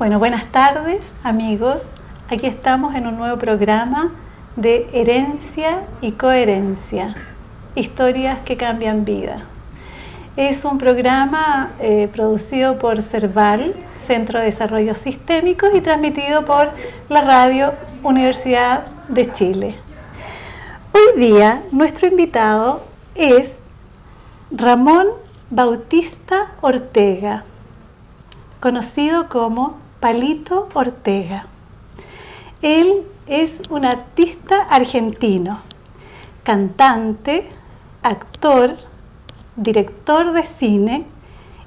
Bueno, buenas tardes, amigos. Aquí estamos en un nuevo programa de Herencia y Coherencia, historias que cambian vida. Es un programa producido por CERVAL, Centro de Desarrollo Sistémico, y transmitido por la Radio Universidad de Chile. Hoy día nuestro invitado es Ramón Bautista Ortega, conocido como Palito Ortega. Él es un artista argentino, cantante, actor, director de cine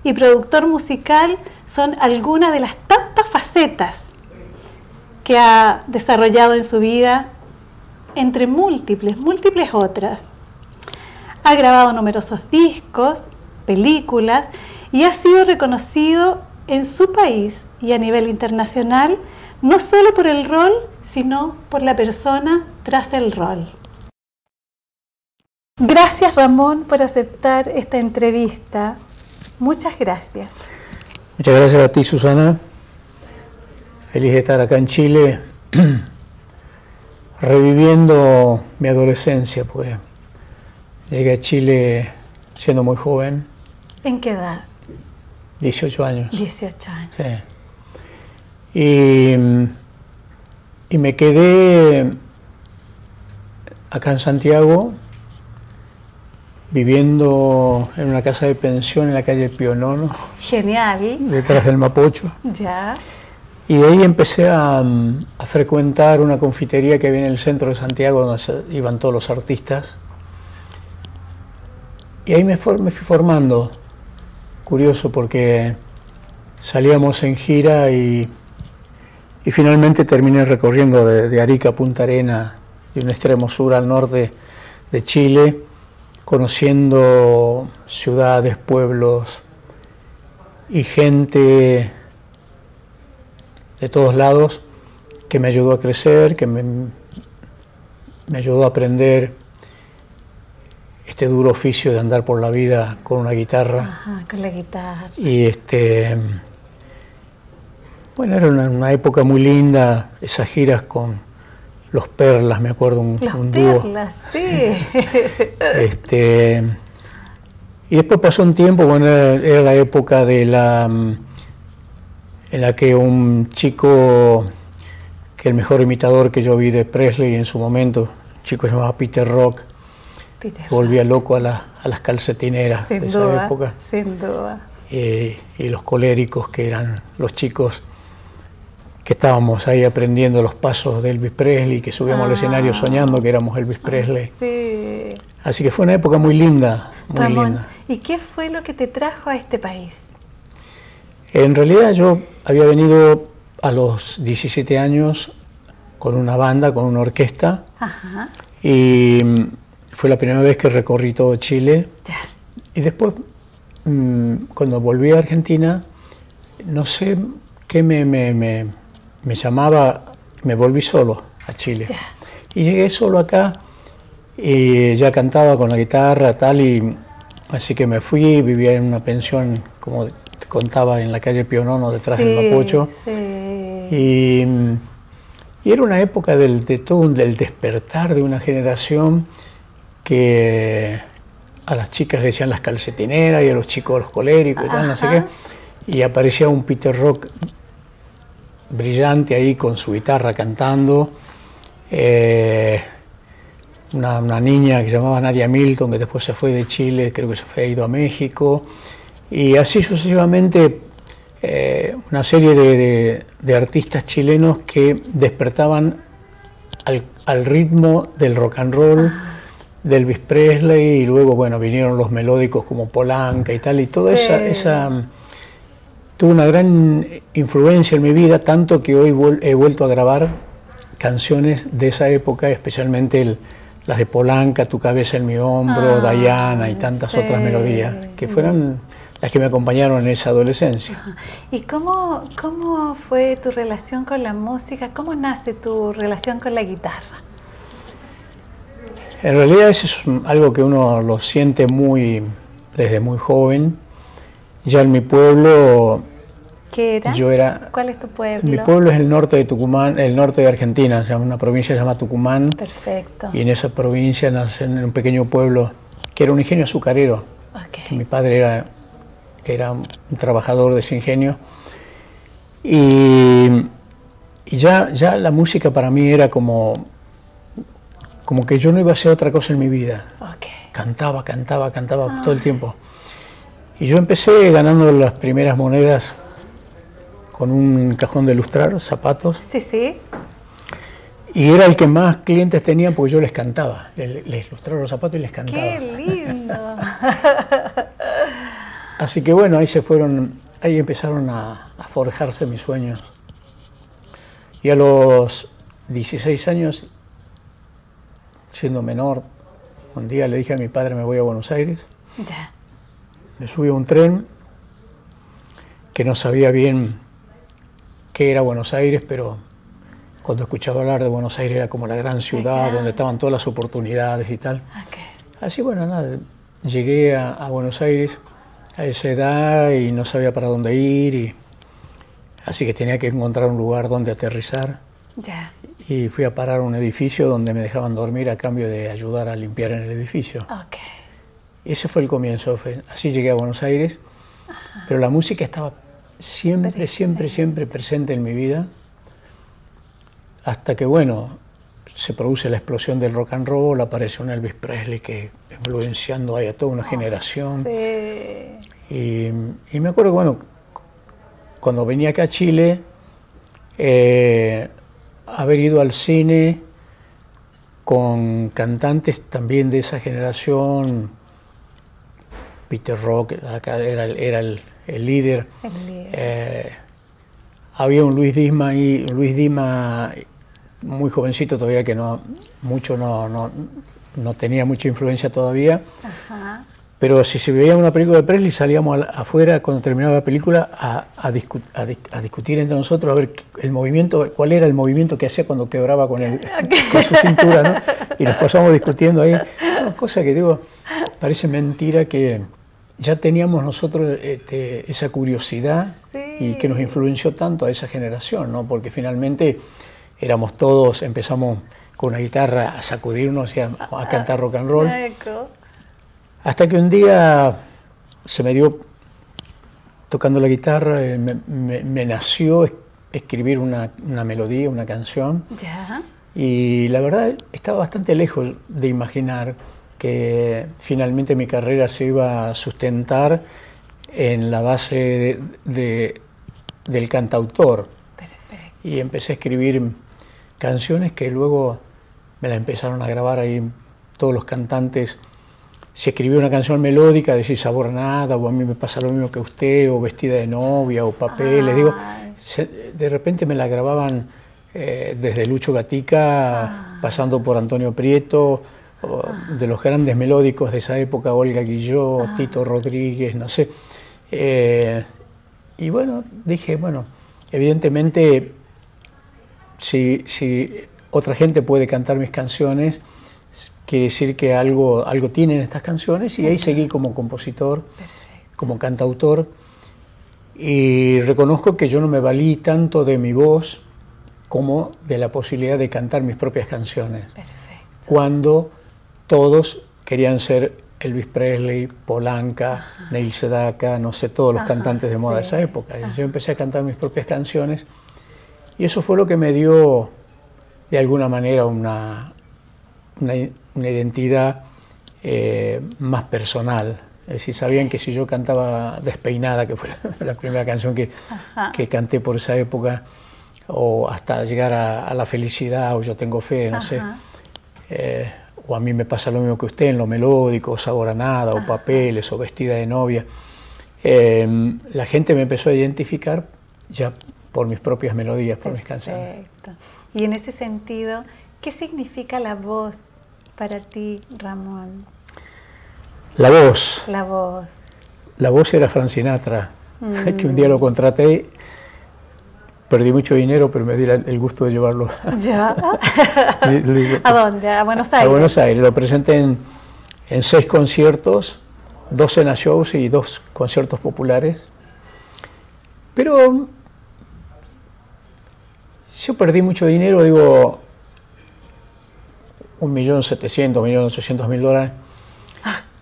y productor musical. Son algunas de las tantas facetas que ha desarrollado en su vida, entre múltiples otras. Ha grabado numerosos discos, películas, y ha sido reconocido en su país y a nivel internacional, no solo por el rol, sino por la persona tras el rol. Gracias, Ramón, por aceptar esta entrevista. Muchas gracias. Muchas gracias a ti, Susana. Feliz de estar acá en Chile, reviviendo mi adolescencia, pues llegué a Chile siendo muy joven. ¿En qué edad? 18 años. 18 años. Sí. Y me quedé acá en Santiago, viviendo en una casa de pensión en la calle Pionono. Genial. Detrás del Mapocho. Ya. Y de ahí empecé a frecuentar una confitería que había en el centro de Santiago, donde iban todos los artistas. Y ahí me fui formando. Curioso, porque salíamos en gira y finalmente terminé recorriendo de Arica a Punta Arenas, de un extremo sur al norte de Chile, conociendo ciudades, pueblos y gente de todos lados, que me ayudó a crecer, que me ayudó a aprender este duro oficio de andar por la vida con una guitarra. Ajá, con la guitarra. Y bueno, era una época muy linda, esas giras con los Perlas, me acuerdo, un dúo. Perlas, sí. Y después pasó un tiempo, bueno, era la época en la que un chico, que el mejor imitador que yo vi de Presley en su momento, un chico se llamaba Peter Rock, volvía loco a las calcetineras de esa época. Sin duda. Y los coléricos, que eran los chicos que estábamos ahí aprendiendo los pasos de Elvis Presley, que subíamos al escenario soñando que éramos Elvis Presley. Sí. Así que fue una época muy linda, muy Ramón, linda. ¿Y qué fue lo que te trajo a este país? En realidad yo había venido a los 17 años con una banda, con una orquesta. Ajá. Y fue la primera vez que recorrí todo Chile. Ya. Y después, cuando volví a Argentina, no sé qué me llamaba, me volví solo a Chile. Ya. Y llegué solo acá y ya cantaba con la guitarra, tal, y así que me fui, vivía en una pensión, como te contaba, en la calle Pionono, detrás del Mapocho. Sí. Y era una época del despertar de una generación que a las chicas le decían las calcetineras y a los chicos los coléricos y tal, no sé qué. Y aparecía un Peter Rock brillante ahí con su guitarra cantando. Una niña que se llamaba Nadia Milton, que después se fue de Chile, creo que se fue ido a México. Y así sucesivamente una serie de artistas chilenos que despertaban al ritmo del rock and roll, de Elvis Presley, y luego, bueno, vinieron los melódicos como Polanca y tal, y toda esa tuvo una gran influencia en mi vida, tanto que hoy he vuelto a grabar canciones de esa época, especialmente las de Polanca, Tu cabeza en mi hombro, Diana y tantas otras melodías, que fueron las que me acompañaron en esa adolescencia. ¿Y cómo fue tu relación con la música? ¿Cómo nace tu relación con la guitarra? En realidad eso es algo que uno lo siente desde muy joven. Ya en mi pueblo ¿Qué era? Yo era... ¿Cuál es tu pueblo? Mi pueblo es el norte de Tucumán, el norte de Argentina, se llama, una provincia que se llama Tucumán. Perfecto. Y en esa provincia nace en un pequeño pueblo que era un ingenio azucarero. Okay. Mi padre era un trabajador de ese ingenio. Y ya la música para mí era como que yo no iba a hacer otra cosa en mi vida. Okay. Cantaba todo el tiempo. Y yo empecé ganando las primeras monedas con un cajón de lustrar, zapatos. Sí, sí. Y era el que más clientes tenía porque yo les cantaba. Les lustraba los zapatos y les cantaba. ¡Qué lindo! Así que bueno, ahí empezaron a forjarse mis sueños. Y a los 16 años, siendo menor, un día le dije a mi padre, me voy a Buenos Aires. Ya. Me subí a un tren que no sabía bien qué era Buenos Aires, pero cuando escuchaba hablar de Buenos Aires era como la gran ciudad donde estaban todas las oportunidades y tal. Okay. Así, bueno, nada, llegué a Buenos Aires a esa edad y no sabía para dónde ir, así que tenía que encontrar un lugar donde aterrizar. Ya. Y fui a parar a un edificio donde me dejaban dormir a cambio de ayudar a limpiar en el edificio. Okay. Ese fue el comienzo, así llegué a Buenos Aires, pero la música estaba siempre presente en mi vida, hasta que, bueno, se produce la explosión del rock and roll, apareció un Elvis Presley que influenciando ahí a toda una generación. Sí. Y me acuerdo que, bueno, cuando venía acá a Chile, haber ido al cine con cantantes también de esa generación. Peter Rock acá era el líder. Había un Luis Disma ahí, muy jovencito todavía, que no tenía mucha influencia todavía. Ajá. Pero si se veía una película de Presley, salíamos afuera cuando terminaba la película a discutir entre nosotros a ver cuál era el movimiento que hacía cuando quebraba con su cintura, ¿no? Y nos pasamos discutiendo ahí, cosa que digo, parece mentira que ya teníamos nosotros esa curiosidad. Sí. Y que nos influenció tanto a esa generación, ¿no? Porque finalmente éramos todos, empezamos con una guitarra a sacudirnos y a cantar rock and roll. Hasta que un día se me dio, tocando la guitarra, me nació escribir una melodía, una canción. Ya. Y la verdad estaba bastante lejos de imaginar que finalmente mi carrera se iba a sustentar en la base del cantautor. Perfecto. Y empecé a escribir canciones que luego me las empezaron a grabar ahí todos los cantantes. Si escribía una canción melódica, decía Sabor a Nada, o A mí me pasa lo mismo que a usted, o Vestida de novia, o Papeles. Digo, de repente me la grababan desde Lucho Gatica, pasando por Antonio Prieto, de los grandes melódicos de esa época, Olga Guillot, Tito Rodríguez, no sé. Y bueno, dije, bueno, evidentemente, si otra gente puede cantar mis canciones, quiere decir que algo tienen estas canciones, y ahí seguí como compositor, como cantautor, y reconozco que yo no me valí tanto de mi voz como de la posibilidad de cantar mis propias canciones. Perfecto. Cuando todos querían ser Elvis Presley, Polanca, Neil Sedaka, no sé, todos los cantantes de moda de esa época. Yo empecé a cantar mis propias canciones y eso fue lo que me dio, de alguna manera, una identidad más personal. Es decir, sabían que si yo cantaba Despeinada, que fue la primera canción que canté por esa época, o hasta llegar a La Felicidad, o Yo Tengo Fe, no sé, o A mí me pasa lo mismo que usted, en lo melódico, o Sabor a Nada, o Papeles, o Vestida de novia, la gente me empezó a identificar ya por mis propias melodías, por mis canciones. Y en ese sentido, ¿qué significa la voz para ti, Ramón? La voz. La voz. La voz era Frank Sinatra, que un día lo contraté, perdí mucho dinero, pero me di el gusto de llevarlo. ¿Ya? ¿A dónde? ¿A Buenos Aires? A Buenos Aires. Lo presenté en 6 conciertos, 2 cena shows y 2 conciertos populares. Pero yo perdí mucho dinero, digo, 1.700.000, 1.800.000 dólares.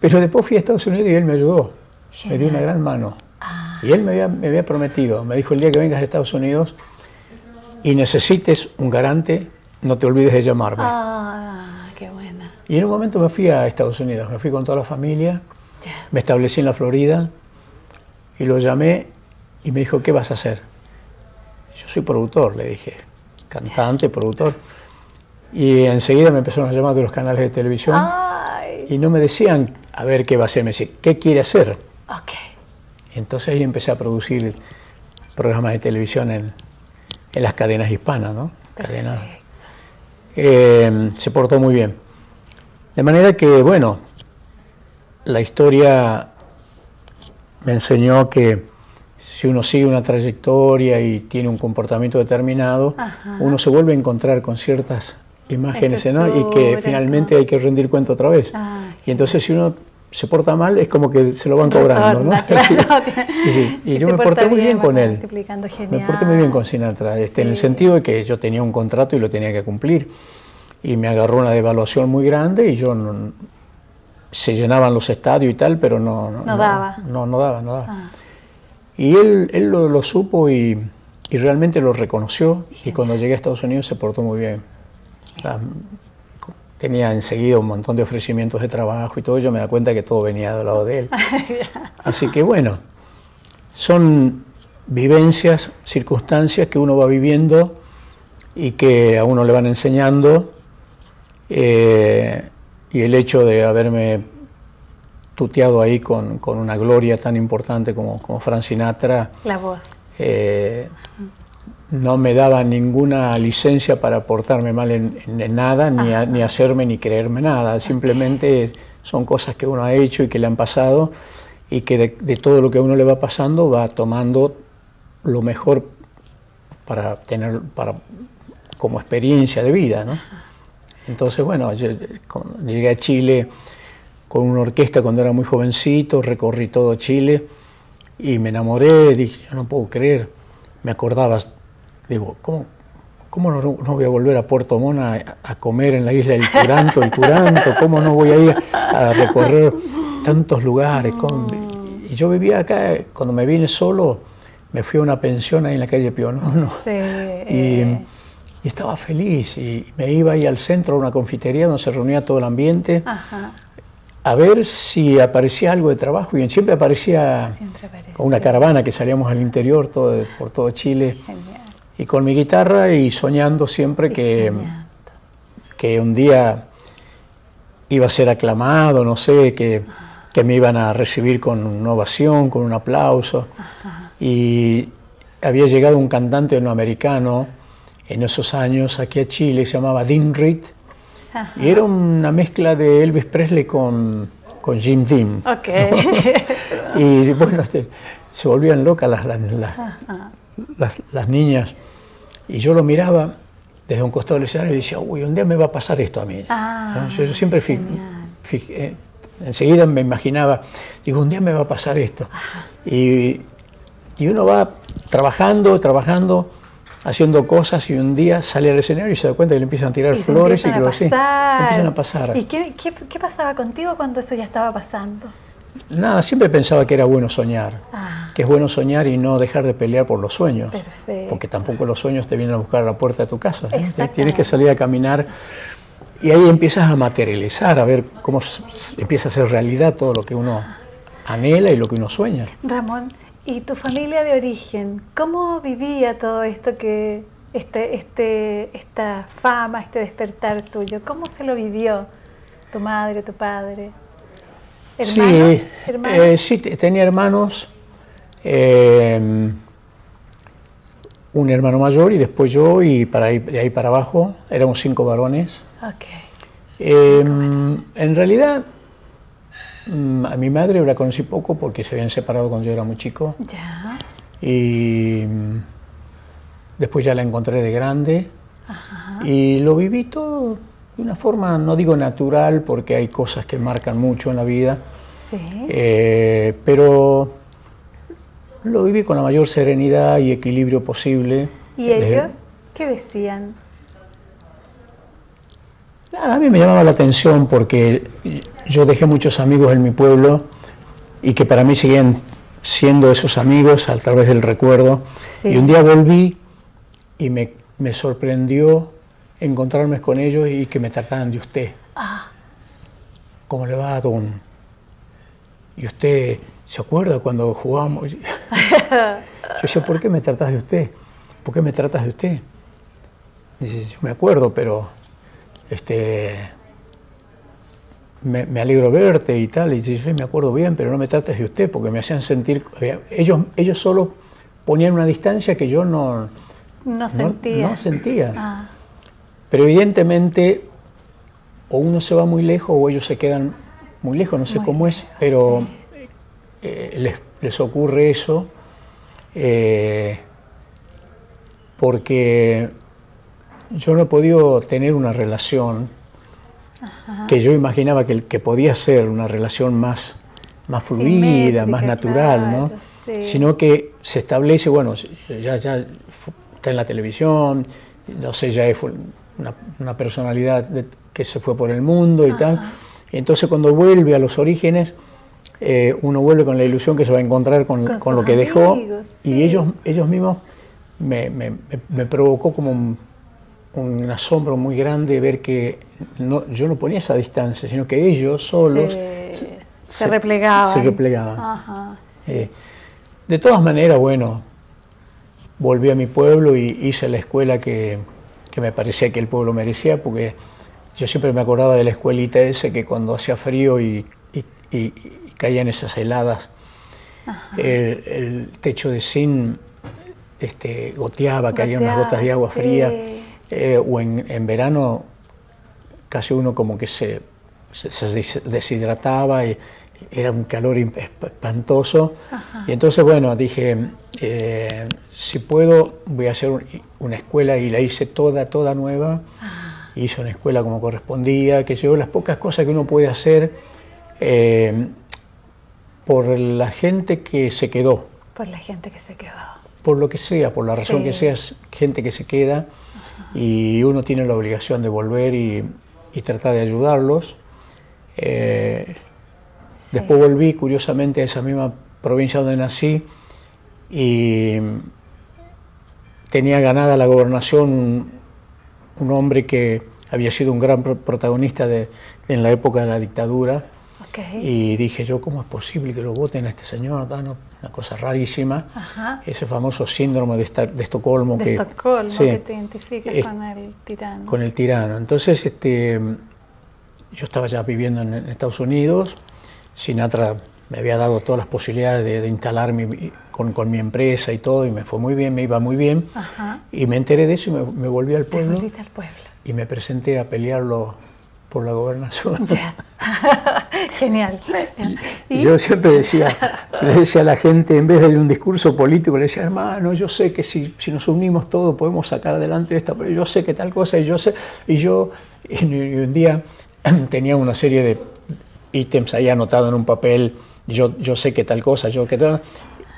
Pero después fui a Estados Unidos y él me ayudó. Genial. Me dio una gran mano. Y él me había prometido, me dijo, el día que vengas a Estados Unidos y necesites un garante, no te olvides de llamarme. Qué buena. Y en un momento me fui a Estados Unidos, me fui con toda la familia, me establecí en la Florida y lo llamé y me dijo, ¿qué vas a hacer? Yo soy productor, le dije, cantante, productor. Y enseguida me empezaron a llamar de los canales de televisión y no me decían, a ver qué va a hacer, me decían, ¿qué quiere hacer? Entonces ahí empecé a producir programas de televisión en las cadenas hispanas, ¿no? Cadenas. Se portó muy bien. De manera que, bueno, la historia me enseñó que si uno sigue una trayectoria y tiene un comportamiento determinado, uno se vuelve a encontrar con ciertas imágenes, ¿no? Y que finalmente hay que rendir cuenta otra vez. Y entonces si uno se porta mal, es como que se lo van cobrando, ¿no? Claro. Y yo me porté muy bien con él. Genial. Me porté muy bien con Sinatra, en el sentido de que yo tenía un contrato y lo tenía que cumplir. Y me agarró una devaluación muy grande y yo se llenaban los estadios y tal, pero no daba. Y él lo supo y realmente lo reconoció. Y cuando llegué a Estados Unidos se portó muy bien. O sea, tenía enseguida un montón de ofrecimientos de trabajo y todo, yo me da cuenta que todo venía del lado de él. Así que bueno, son vivencias, circunstancias que uno va viviendo y que a uno le van enseñando, y el hecho de haberme tuteado ahí con una gloria tan importante como Frank Sinatra, la voz. No me daba ninguna licencia para portarme mal en nada, ni hacerme ni creerme nada. Simplemente son cosas que uno ha hecho y que le han pasado y que de todo lo que a uno le va pasando va tomando lo mejor para tener como experiencia de vida, ¿no? Entonces, bueno, yo llegué a Chile con una orquesta cuando era muy jovencito, recorrí todo Chile y me enamoré, dije, yo no puedo creer, me acordaba. Digo, ¿cómo no voy a volver a Puerto Montt a comer en la isla del Curanto? ¿Cómo no voy a ir a recorrer tantos lugares? Y yo vivía acá, cuando me vine solo, me fui a una pensión ahí en la calle Pío IX. Y estaba feliz, y me iba ahí al centro a una confitería donde se reunía todo el ambiente, a ver si aparecía algo de trabajo, y siempre aparecía con una caravana que salíamos al interior por todo Chile. Genial. Y con mi guitarra y soñando siempre que un día iba a ser aclamado, no sé, que me iban a recibir con una ovación, con un aplauso. Y había llegado un cantante no americano en esos años aquí a Chile, se llamaba Dean Reed, y era una mezcla de Elvis Presley con Jim Dean. Y bueno, se volvían locas las niñas. Y yo lo miraba desde un costado del escenario y decía, uy, un día me va a pasar esto a mí. Yo siempre enseguida me imaginaba, digo, un día me va a pasar esto. Y uno va trabajando, haciendo cosas, y un día sale al escenario y se da cuenta que le empiezan a tirar flores y que empiezan a pasar. ¿Y qué pasaba contigo cuando eso ya estaba pasando? Nada, siempre pensaba que era bueno soñar, que es bueno soñar y no dejar de pelear por los sueños. Perfecto. Porque tampoco los sueños te vienen a buscar a la puerta de tu casa, ¿no? Tienes que salir a caminar y ahí empiezas a materializar, a ver cómo empieza a ser realidad todo lo que uno anhela y lo que uno sueña. Ramón, ¿y tu familia de origen, cómo vivía todo esto que esta fama, este despertar tuyo? ¿Cómo se lo vivió tu madre, tu padre? ¿Hermanos? Sí, tenía hermanos, un hermano mayor y después yo, y de ahí para abajo éramos 5 varones. En realidad, a mi madre la conocí poco porque se habían separado cuando yo era muy chico. Y después ya la encontré de grande. Y lo viví todo de una forma, no digo natural, porque hay cosas que marcan mucho en la vida, pero Lo viví con la mayor serenidad y equilibrio posible. ¿Y ellos qué decían? A mí me llamaba la atención porque yo dejé muchos amigos en mi pueblo y que para mí siguen siendo esos amigos a través del recuerdo. Sí. Y un día volví y me sorprendió encontrarme con ellos y que me trataran de usted. ¿Cómo le va, don? ¿Y usted se acuerda cuando jugábamos? Yo decía, ¿por qué me tratas de usted? ¿Por qué me tratas de usted? Dice, yo me acuerdo, pero me alegro verte y tal. Y dice, yo me acuerdo bien, pero no me trates de usted, porque me hacían sentir... Ellos solo ponían una distancia que yo no sentía. Pero evidentemente, o uno se va muy lejos o ellos se quedan muy lejos, no sé cómo es, pero les ocurre eso, porque yo no he podido tener una relación que yo imaginaba que podía ser una relación más fluida, más natural, claro, ¿no? Sí. Sino que se establece, bueno, ya está en la televisión, no sé, ya es una personalidad que se fue por el mundo y tal. Y entonces cuando vuelve a los orígenes, uno vuelve con la ilusión que se va a encontrar con lo que dejó, sí. Y ellos mismos me provocó como un asombro muy grande ver que yo no ponía esa distancia, sino que ellos solos se replegaban. Se replegaban. Sí. De todas maneras, bueno, volví a mi pueblo y hice la escuela que me parecía que el pueblo merecía, porque yo siempre me acordaba de la escuelita ese que cuando hacía frío y caían esas heladas, el techo de zinc goteaba, caían unas gotas de agua fría, o en verano casi uno como que se deshidrataba y era un calor espantoso. Y entonces, bueno, dije, si puedo, voy a hacer una escuela, y la hice toda nueva. Hice una escuela como correspondía, que llevó las pocas cosas que uno puede hacer por la gente que se quedó. Por la gente que se quedó. Por lo que sea, por la razón que sea, gente que se queda, y uno tiene la obligación de volver y tratar de ayudarlos. Después volví, curiosamente, a esa misma provincia donde nací, y tenía ganada la gobernación un hombre que había sido un gran protagonista en la época de la dictadura. Y dije yo, ¿cómo es posible que lo voten a este señor? Una cosa rarísima. Ese famoso síndrome de Estocolmo. De Estocolmo, que te identificas con el tirano. Con el tirano. Entonces, yo estaba ya viviendo en Estados Unidos. Sinatra me había dado todas las posibilidades de instalarme con mi empresa y todo, y me fue muy bien, me iba muy bien. Y me enteré de eso y me volví al pueblo. ¿Te volviste al pueblo? Y me presenté a pelearlo por la gobernación. Genial. ¿Y? Yo siempre le decía a la gente, en vez de un discurso político, le decía, hermano, yo sé que si nos unimos todos podemos sacar adelante esta, pero yo sé que tal cosa, y un día tenía una serie de ítems ahí anotados en un papel, yo sé que tal cosa, yo que tal,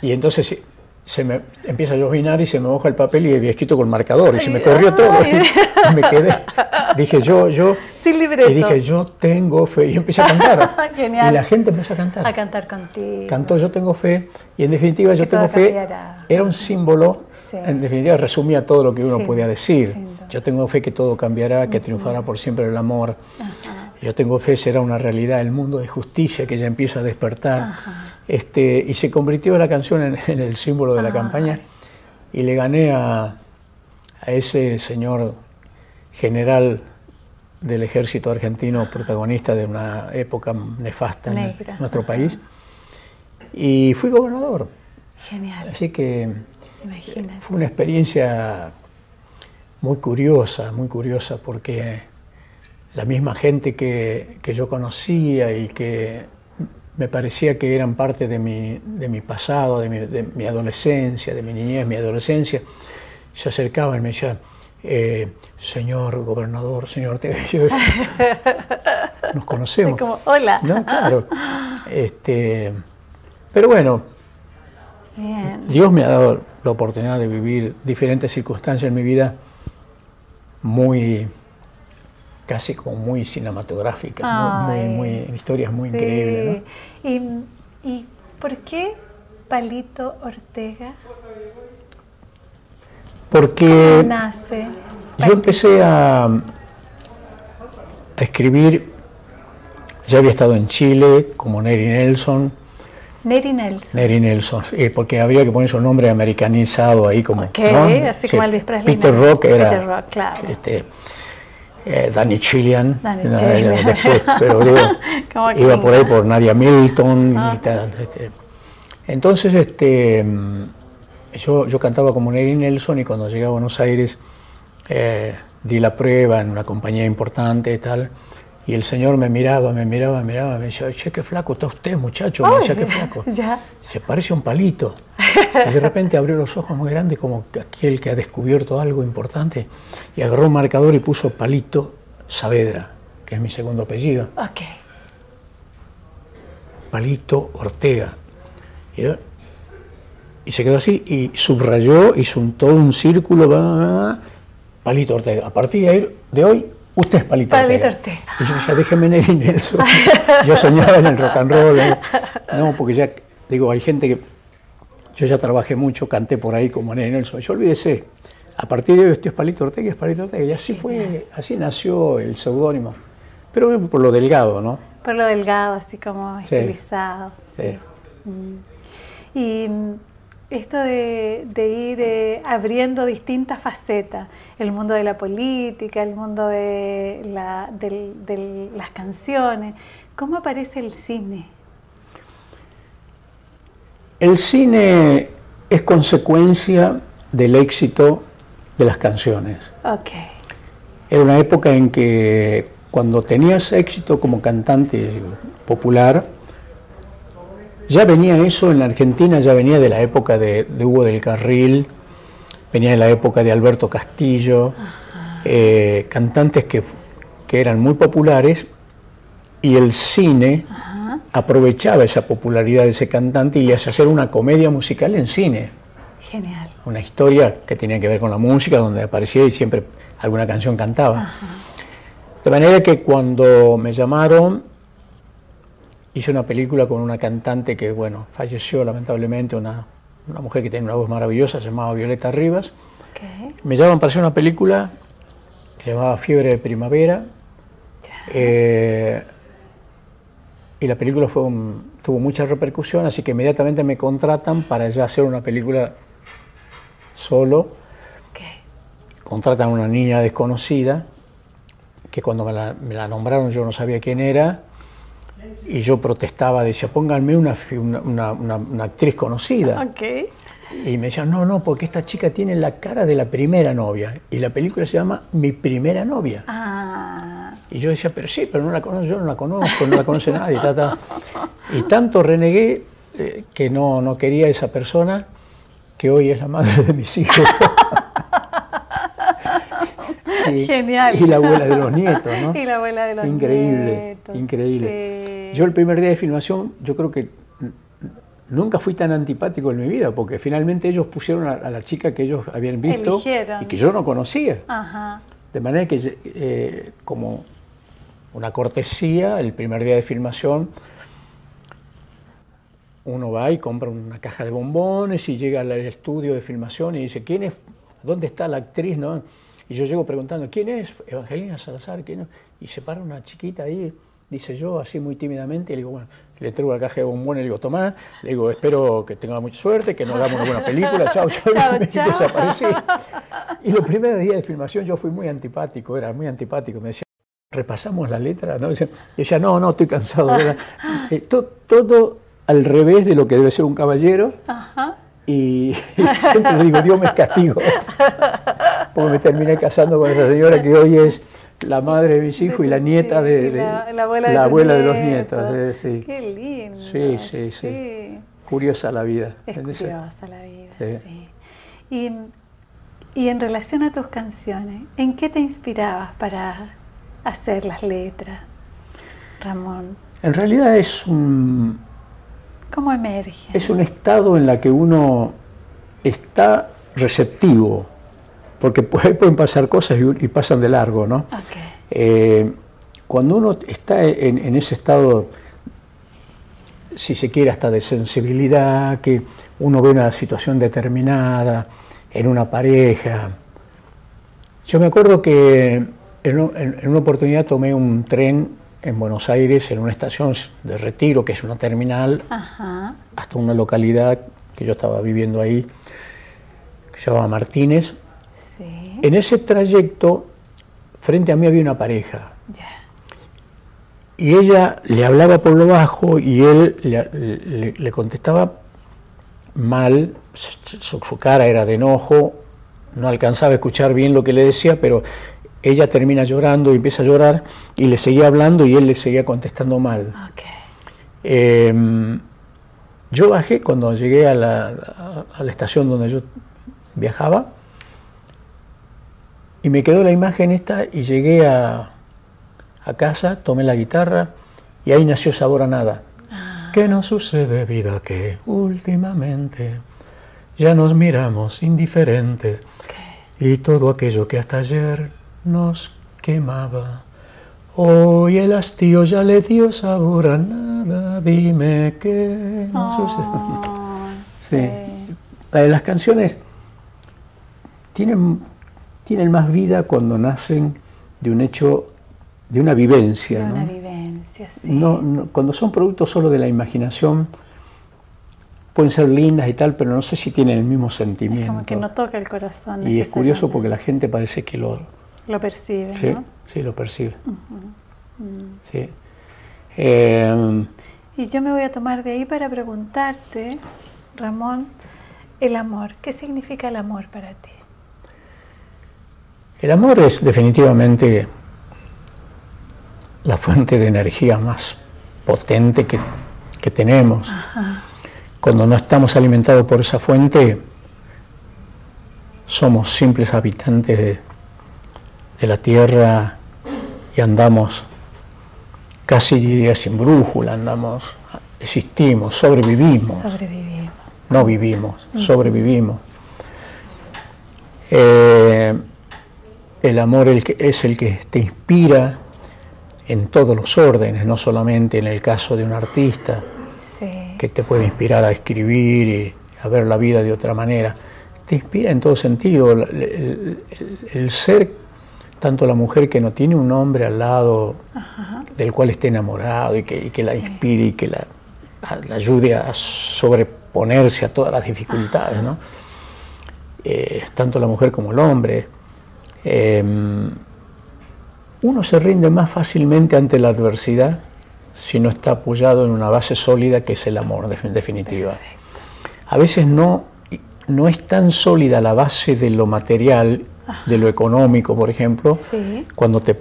y entonces se me empieza a llovinar y se me moja el papel y había escrito con marcador y se me corrió todo y me quedé, dije yo sin libreto. Y dije yo tengo fe, y empecé a cantar. Genial. Y la gente empezó a cantar. A cantar contigo. Cantó Yo tengo fe, y en definitiva Yo tengo fe era un símbolo, en definitiva resumía todo lo que uno podía decir. Yo tengo fe que todo cambiará, que triunfará por siempre el amor. Yo tengo fe será una realidad, el mundo de justicia que ya empieza a despertar. Y se convirtió la canción en el símbolo de la campaña, y le gané a ese señor general del ejército argentino, protagonista de una época nefasta en nuestro país, y fui gobernador. Genial. Así que fue una experiencia muy curiosa, porque la misma gente que yo conocía y que me parecía que eran parte de mi pasado, de mi adolescencia, de mi niñez, mi adolescencia, se acercaban y me decían, señor gobernador, señor Tevez, nos conocemos. Es como, hola. No, claro. Pero bueno, Bien. Dios me ha dado la oportunidad de vivir diferentes circunstancias en mi vida muy, casi como muy cinematográficas, historias muy increíbles, ¿no? ¿Y por qué Palito Ortega? Porque ¿Cómo nace? yo empecé a escribir, ya había estado en Chile como Neri Nelson. Neri Nelson. Neri Nelson, porque había que poner su nombre americanizado ahí como, okay, ¿no? así como Elvis Presley. Peter Rock era Peter Rock, claro. Danny Chilean, Después, pero digo, iba por ahí por Nadia Milton y tal. Entonces, yo cantaba como Neri Nelson y cuando llegué a Buenos Aires di la prueba en una compañía importante y tal. Y el señor me miraba, me decía, che, qué flaco está usted, muchacho, me decía, qué flaco. Ya. Se parece a un palito. Y de repente abrió los ojos muy grandes, como aquel que ha descubierto algo importante, y agarró un marcador y puso Palito Saavedra, que es mi segundo apellido. Ok. Palito Ortega. Y se quedó así, y subrayó, hizo todo un círculo, Palito Ortega. A partir de hoy, usted es Palito Ortega. Y yo decía, déjeme Neri Nelson. Yo soñaba en el rock and roll. No, porque ya, digo, hay gente que... Yo ya trabajé mucho, canté por ahí como Neri Nelson. Yo olvídese, a partir de hoy usted es Palito Ortega, es Palito Ortega. Y así fue, así nació el seudónimo. Pero por lo delgado, ¿no? Por lo delgado, así como estilizado. Sí. Y esto de ir abriendo distintas facetas, el mundo de la política, el mundo de las canciones, ¿cómo aparece el cine? El cine es consecuencia del éxito de las canciones. Okay. Era una época en que cuando tenías éxito como cantante popular, ya venía eso en la Argentina, ya venía de la época de Hugo del Carril, venía de la época de Alberto Castillo, cantantes que eran muy populares, y el cine aprovechaba esa popularidad de ese cantante y le hacía hacer una comedia musical en cine. Genial. Una historia que tenía que ver con la música, donde aparecía y siempre alguna canción cantaba. De manera que cuando me llamaron, hice una película con una cantante que, bueno, falleció lamentablemente, una mujer que tenía una voz maravillosa, se llamaba Violeta Rivas. Okay. Me llaman para hacer una película que se llamaba Fiebre de Primavera. Y la película tuvo mucha repercusión, así que inmediatamente me contratan para ya hacer una película solo. Okay. Contratan a una niña desconocida, que cuando me la nombraron yo no sabía quién era, y yo protestaba, decía, pónganme una actriz conocida. Okay. Y me decían, no, porque esta chica tiene la cara de la primera novia, y la película se llama Mi Primera Novia. Y yo decía, pero sí, pero no la conozco, yo no la conozco, no la conoce nadie. Y tanto renegué que no quería a esa persona, que hoy es la madre de mis hijos. Genial. Y la abuela de los nietos, ¿no? Y la abuela de los nietos. Increíble. Sí. Yo el primer día de filmación, yo creo que nunca fui tan antipático en mi vida, porque finalmente ellos pusieron a la chica que ellos habían visto. Eligieron. Y que yo no conocía. Ajá. De manera que, como una cortesía, el primer día de filmación, uno va y compra una caja de bombones y llega al estudio de filmación y dice, ¿quién es? ¿Dónde está la actriz? ¿No? Y yo llego preguntando, ¿quién es? Evangelina Salazar, ¿quién es? Y se para una chiquita ahí, dice yo, así muy tímidamente, y le digo, bueno, le traigo la caja de bombones, le digo, tomá, le digo, espero que tenga mucha suerte, que nos hagamos una buena película, chao, chao. Desaparecí. Y los primeros días de filmación yo fui muy antipático, era muy antipático, me decía, repasamos la letra, ¿no? Y decía, no, estoy cansado. Todo al revés de lo que debe ser un caballero. Ajá. Y siempre le digo, Dios me castigo, porque me terminé casando con esa señora que hoy es la madre de mis hijos y la nieta la abuela de los nietos. Sí. Qué lindo. Sí. Curiosa la vida. Es curiosa la vida, sí. Y en relación a tus canciones, ¿en qué te inspirabas para hacer las letras, Ramón? En realidad es ¿Cómo emerge? Es un estado en el que uno está receptivo, porque pueden pasar cosas y pasan de largo, ¿no? Okay. Cuando uno está en ese estado, si se quiere, hasta de sensibilidad, que uno ve una situación determinada en una pareja. Yo me acuerdo que en una oportunidad tomé un tren en Buenos Aires, en una estación de Retiro, que es una terminal, Ajá. hasta una localidad que yo estaba viviendo ahí, que se llamaba Martínez. Sí. En ese trayecto, frente a mí había una pareja. Ya. Y ella le hablaba por lo bajo y él le contestaba mal, su cara era de enojo, no alcanzaba a escuchar bien lo que le decía, pero ella termina llorando y empieza a llorar y le seguía hablando y él le seguía contestando mal. Okay. Yo bajé cuando llegué a la estación donde yo viajaba y me quedó la imagen esta y llegué a casa, tomé la guitarra y ahí nació Sabor a Nada. ¿Qué nos sucede, vida, que últimamente ya nos miramos indiferentes? Y todo aquello que hasta ayer nos quemaba, hoy el hastío ya le dio sabor a nada, dime qué nos sucede. Sí. Las canciones tienen más vida cuando nacen de un hecho, de una vivencia. De una ¿no? vivencia, sí. No, cuando son productos solo de la imaginación, pueden ser lindas y tal, pero no sé si tienen el mismo sentimiento. Es como que no toca el corazón. Y es curioso porque la gente parece que lo percibe, sí, ¿no? Sí, lo percibe. Sí. Y yo me voy a tomar de ahí para preguntarte, Ramón, el amor. ¿Qué significa el amor para ti? El amor es definitivamente la fuente de energía más potente que tenemos. Ajá. Cuando no estamos alimentados por esa fuente, somos simples habitantes de la tierra y andamos casi sin brújula, existimos, sobrevivimos. Sobrevivimos. No vivimos, sobrevivimos. El amor es el que te inspira en todos los órdenes, no solamente en el caso de un artista, sí, que te puede inspirar a escribir y a ver la vida de otra manera. Te inspira en todo sentido. El ser, tanto la mujer que no tiene un hombre al lado, ajá, del cual esté enamorado y que la inspire y que la ayude a sobreponerse a todas las dificultades, ¿no? Tanto la mujer como el hombre. Uno se rinde más fácilmente ante la adversidad si no está apoyado en una base sólida que es el amor, en definitiva. Perfecto. A veces no es tan sólida la base de lo material, ajá, de lo económico, por ejemplo, sí, cuando te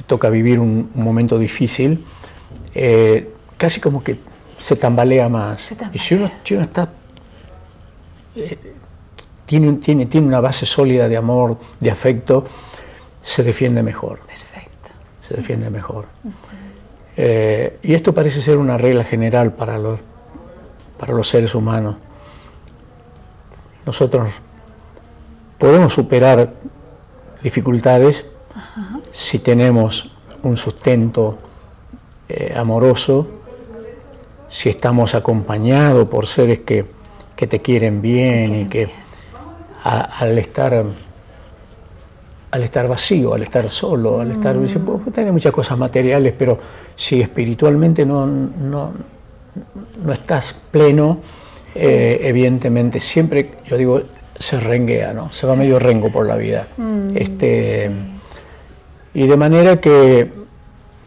toca vivir un momento difícil, casi como que se tambalea más. Y si uno está, tiene una base sólida de amor, de afecto, se defiende mejor. Perfecto. Se defiende mejor. Y esto parece ser una regla general para los seres humanos. Nosotros podemos superar dificultades, ajá, si tenemos un sustento amoroso, si estamos acompañados por seres que te quieren bien y que al estar vacío, al estar solo, al estar... Puedes tener muchas cosas materiales, pero si espiritualmente no estás pleno, sí, evidentemente siempre, yo digo, se renguea, ¿no? Se va medio rengo por la vida. Sí. Y de manera que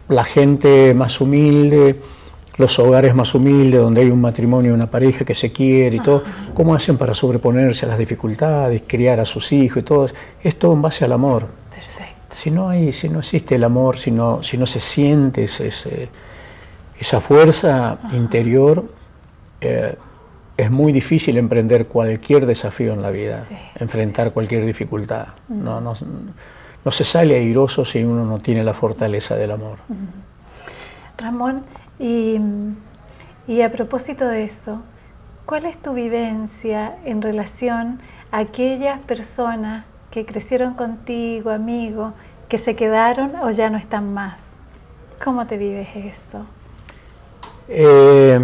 la gente más humilde, los hogares más humildes, donde hay un matrimonio, una pareja que se quiere y todo, ¿cómo hacen para sobreponerse a las dificultades, criar a sus hijos y todo? Es todo en base al amor. Perfecto. Si no existe el amor, si no se siente esa fuerza, ajá, interior, es muy difícil emprender cualquier desafío en la vida, sí, enfrentar, sí, cualquier dificultad. No se sale airoso si uno no tiene la fortaleza del amor. Ramón, y Y a propósito de eso, ¿cuál es tu vivencia en relación a aquellas personas que crecieron contigo, amigos, que se quedaron o ya no están más? ¿Cómo te vives eso? Es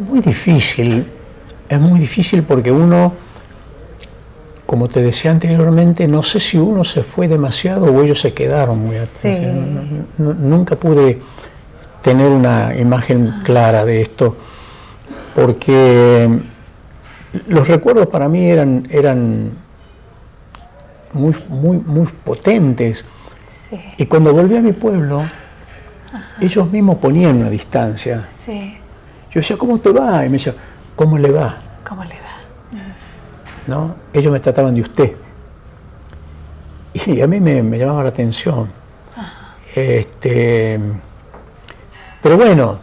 muy difícil porque uno, como te decía anteriormente, no sé si uno se fue demasiado o ellos se quedaron muy atrás. Sí. Nunca pude tener una imagen clara de esto, porque los recuerdos para mí eran muy potentes. Sí. Y cuando volví a mi pueblo, ellos mismos ponían una distancia. Sí. Yo decía, ¿cómo te va? Y me decía, ¿cómo le va? ¿Cómo le va? ¿No? Ellos me trataban de usted. Y a mí me llamaba la atención. Pero bueno,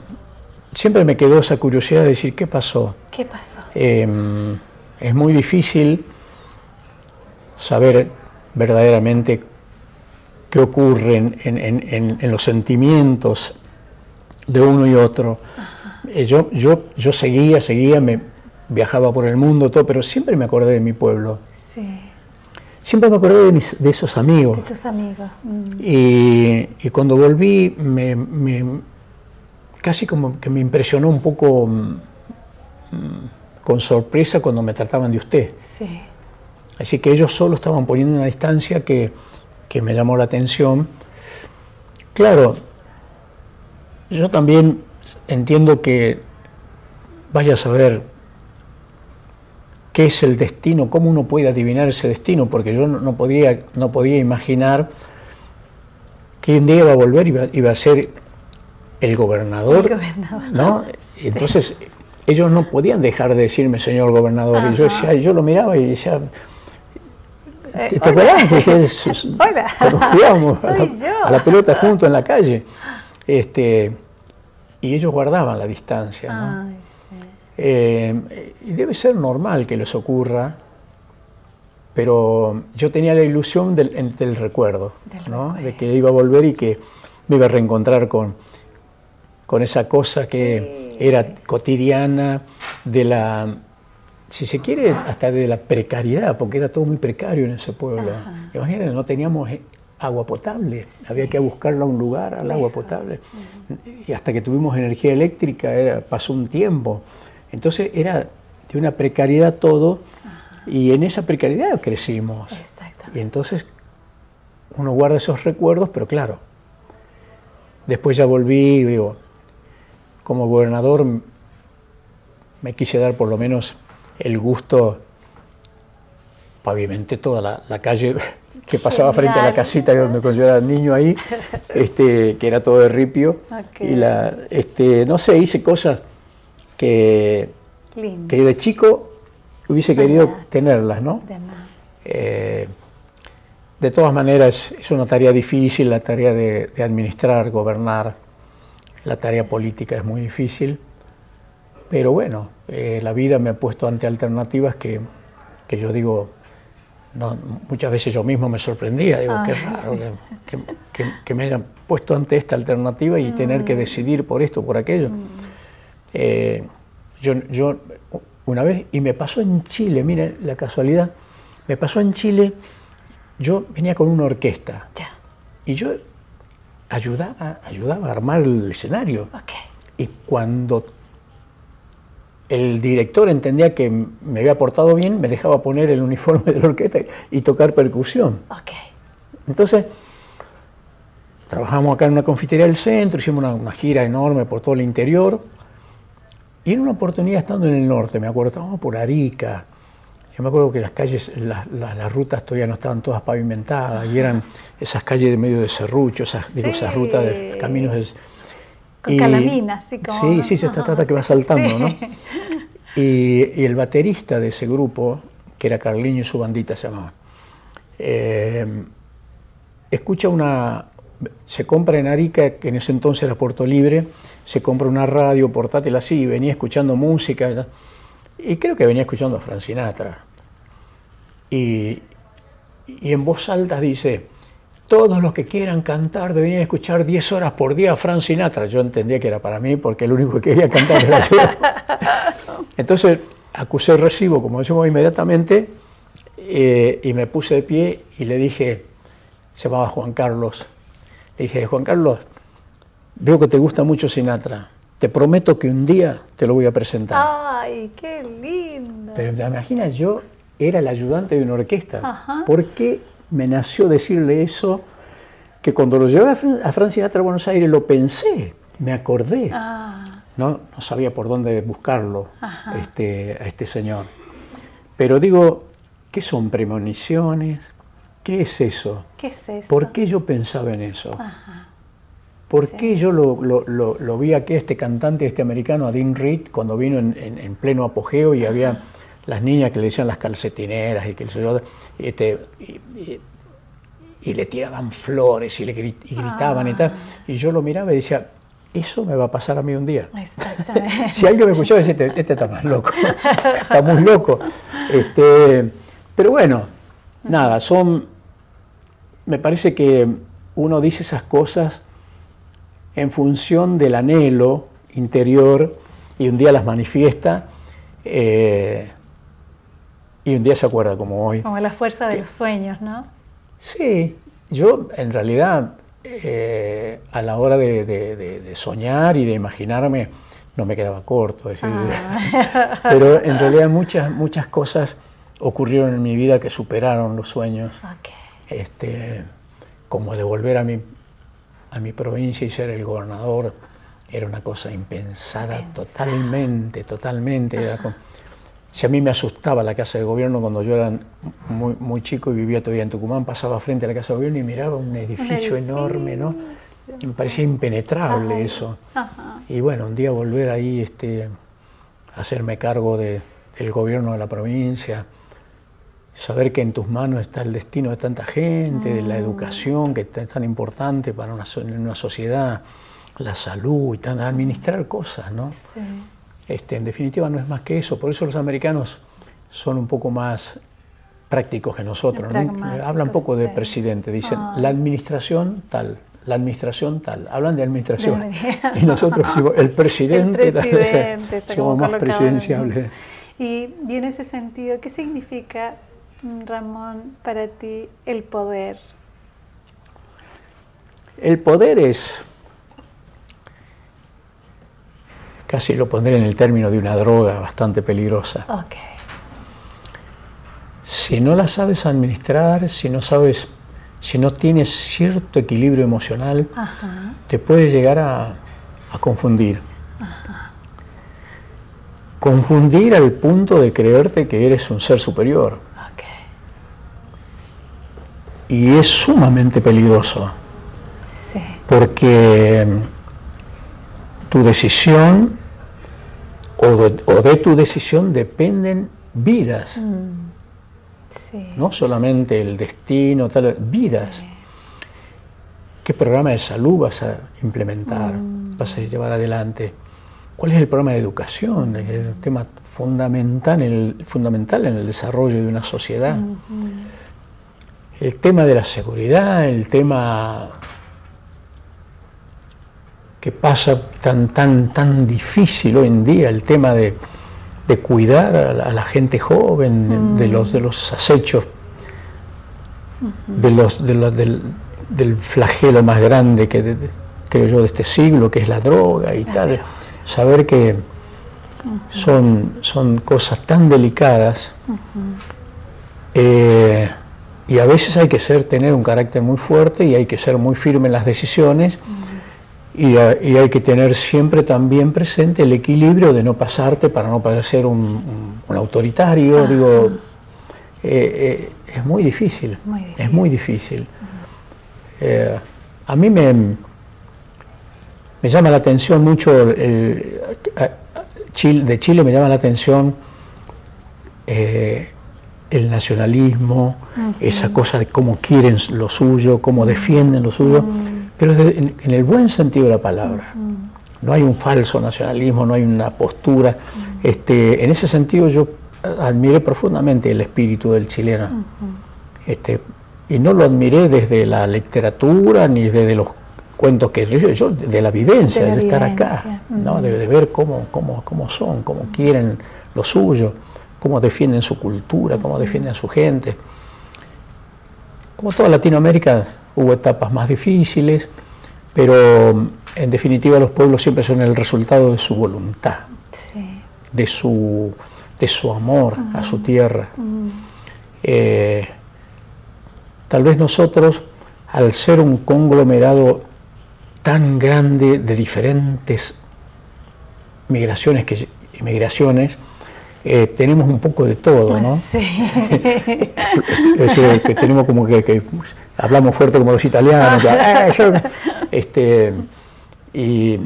siempre me quedó esa curiosidad de decir, ¿qué pasó? ¿Qué pasó? Es muy difícil saber verdaderamente qué ocurre en los sentimientos de uno y otro. Yo seguía, me viajaba por el mundo, todo, pero siempre me acordé de mi pueblo. Sí. Siempre me acordé de esos amigos. De tus amigos. Y cuando volví, casi como que me impresionó un poco con sorpresa cuando me trataban de usted. Sí. Así que ellos solo estaban poniendo una distancia que me llamó la atención. Claro, yo también entiendo que vaya a saber qué es el destino, cómo uno puede adivinar ese destino, porque yo no podía imaginar que un día iba a volver, iba a ser el gobernador, ¿no? Sí. Entonces ellos no podían dejar de decirme señor gobernador. Y yo lo miraba y decía, ¿te acuerdas? Hola. Cuando jugábamos Soy a la pelota juntos en la calle. Y ellos guardaban la distancia, ¿no? Ay, sí. Y debe ser normal que les ocurra, pero yo tenía la ilusión del recuerdo, ¿no? De que iba a volver y que me iba a reencontrar con esa cosa que era cotidiana, si se quiere, hasta de la precariedad, porque era todo muy precario en ese pueblo. Imagínense, no teníamos agua potable, había que buscarla a un lugar, al agua potable. Y hasta que tuvimos energía eléctrica pasó un tiempo. Entonces era de una precariedad todo, y en esa precariedad crecimos. Y entonces uno guarda esos recuerdos, pero claro, después ya volví, digo, como gobernador me quise dar por lo menos el gusto, pavimenté toda la calle que pasaba frente a la casita donde cuando yo era niño ahí, que era todo de ripio. Y no sé, hice cosas que de chico hubiese querido tenerlas, ¿no? De todas maneras, es una tarea difícil, la tarea de administrar, gobernar, la tarea política es muy difícil, pero bueno, la vida me ha puesto ante alternativas que yo digo, no, muchas veces yo mismo me sorprendía, digo, qué raro que me hayan puesto ante esta alternativa y tener que decidir por esto o por aquello. Yo una vez, y me pasó en Chile, mira la casualidad, me pasó en Chile, yo venía con una orquesta y yo ayudaba a armar el escenario. Y cuando el director entendía que me había portado bien, me dejaba poner el uniforme de la orquesta y tocar percusión. Entonces, trabajamos acá en una confitería del centro, hicimos una gira enorme por todo el interior, y en una oportunidad estando en el norte, me acuerdo, estábamos por Arica, yo me acuerdo que las calles, las rutas todavía no estaban todas pavimentadas, y eran esas calles de medio de serrucho, esas rutas de caminos con calaminas, así como... Sí, se trata que va saltando, ¿no? Y el baterista de ese grupo, que era Carliño y su bandita se llamaba, se compra en Arica, que en ese entonces era Puerto Libre, se compra una radio portátil así, y venía escuchando música, y creo que venía escuchando a Frank Sinatra. Y en voz alta dice, todos los que quieran cantar deberían escuchar 10 horas por día a Frank Sinatra. Yo entendía que era para mí, porque el único que quería cantar era yo. Entonces acusé el recibo, como decimos, inmediatamente, y me puse de pie y le dije, se llamaba Juan Carlos, le dije, Juan Carlos, veo que te gusta mucho Sinatra, te prometo que un día te lo voy a presentar. ¡Ay, qué lindo! Pero te imaginas, yo era el ayudante de una orquesta. Ajá. ¿Por qué me nació decirle eso? Que cuando lo llevé a Frank Sinatra a Buenos Aires lo pensé, me acordé. No sabía por dónde buscarlo a este señor. Pero digo, ¿qué son premoniciones? ¿Qué es eso? ¿Qué es eso? ¿Por qué yo pensaba en eso? Ajá. ¿Por qué yo lo vi aquí, este cantante, este americano, a Dean Reed, cuando vino en pleno apogeo y había las niñas que le decían las calcetineras y que el señor, y le tiraban flores y gritaban y tal? Y yo lo miraba y decía, eso me va a pasar a mí un día. Exactamente. Si alguien me escuchaba, decía, este está más loco, está muy loco. Pero bueno, nada, me parece que uno dice esas cosas en función del anhelo interior y un día las manifiesta y un día se acuerda, como hoy. Como la fuerza de los sueños, ¿no? Sí, yo en realidad a la hora de soñar y de imaginarme no me quedaba corto, es decir, pero en realidad muchas cosas ocurrieron en mi vida que superaron los sueños. Como de volver a mi provincia y ser el gobernador era una cosa impensada, totalmente. Si a mí me asustaba la casa de gobierno cuando yo era muy chico y vivía todavía en Tucumán, pasaba frente a la casa de gobierno y miraba un edificio enorme, ¿no? Y me parecía impenetrable eso. Y bueno, un día volver ahí, hacerme cargo del gobierno de la provincia, saber que en tus manos está el destino de tanta gente, de la educación que es tan importante para una sociedad, la salud y administrar cosas, ¿no? Sí. En definitiva no es más que eso, por eso los americanos son un poco más prácticos que nosotros, ¿no? Hablan poco de presidente, dicen la administración tal, hablan de administración. Y nosotros decimos el presidente tal, somos más presidenciables. Y en ese sentido, ¿qué significa, Ramón, para ti el poder? El poder es, casi lo pondré en el término de una droga bastante peligrosa. Si no la sabes administrar, si no tienes cierto equilibrio emocional, te puede llegar a confundir. Confundir al punto de creerte que eres un ser superior. Y es sumamente peligroso. Sí. Porque tu decisión o de tu decisión dependen vidas. Sí. No solamente el destino, vidas. Sí. ¿Qué programa de salud vas a implementar? ¿Vas a llevar adelante? ¿Cuál es el programa de educación? Es un tema fundamental en el desarrollo de una sociedad. El tema de la seguridad, el tema que pasa tan difícil hoy en día, el tema de cuidar a la gente joven, de los acechos, del flagelo más grande creo yo de este siglo, que es la droga y tal. Saber que son cosas tan delicadas y a veces hay que tener un carácter muy fuerte y hay que ser muy firme en las decisiones. Y hay que tener siempre también presente el equilibrio de no pasarte para no parecer un autoritario. Digo, es muy difícil, es muy difícil. A mí me llama la atención mucho, de Chile me llama la atención el nacionalismo, esa cosa de cómo quieren lo suyo, cómo defienden lo suyo. Pero en el buen sentido de la palabra. No hay un falso nacionalismo, no hay una postura. En ese sentido yo admiré profundamente el espíritu del chileno. y no lo admiré desde la literatura ni desde los cuentos que yo de la vivencia, de estar acá, ¿no? De ver cómo son, cómo quieren lo suyo, cómo defienden su cultura, cómo defienden a su gente. Como toda Latinoamérica, hubo etapas más difíciles, pero en definitiva los pueblos siempre son el resultado de su voluntad, sí, de su amor a su tierra. Tal vez nosotros, al ser un conglomerado tan grande de diferentes migraciones y migraciones, tenemos un poco de todo, ¿no? Sí. Es decir, que tenemos como que hablamos fuerte como los italianos, y